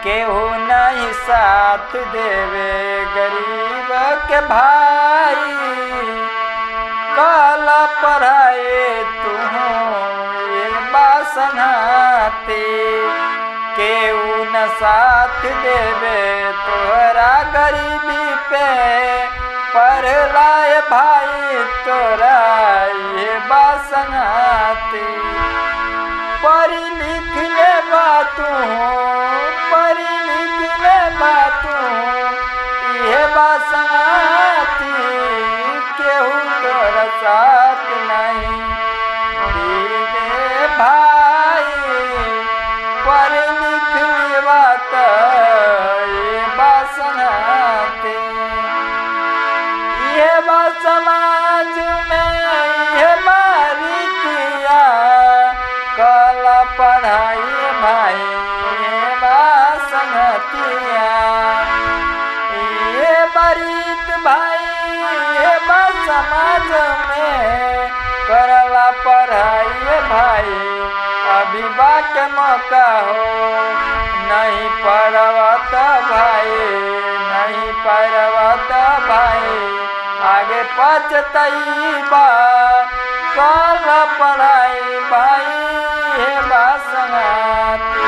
केहू नहीं साथ देवे गरीब के भाई। कल पढ़ाए तू ये बासनाते, केहू न साथ देवे तोरा गरीबी पे। पढ़ लाए भाई तोरा ये बासनाते, पढ़ लिख ले बातू, पढ़ लिख ले बातू ये बासनाती। केहू तोरा साथ नहीं दे भाई, पढ़ लिख ले बात ये बासनाती। ये बात समाज में ये बारी किया, कल पढ़ाई भाई ये बासंगतिया। ये बरीत भाई ये बात समाज में, करला पढ़ाई भाई अभी बात मौका हो। नहीं पढ़वत भाई, नहीं पढ़वत भाई, आगे पछतैबा। कल पढ़ाई भाई हे बासनाती।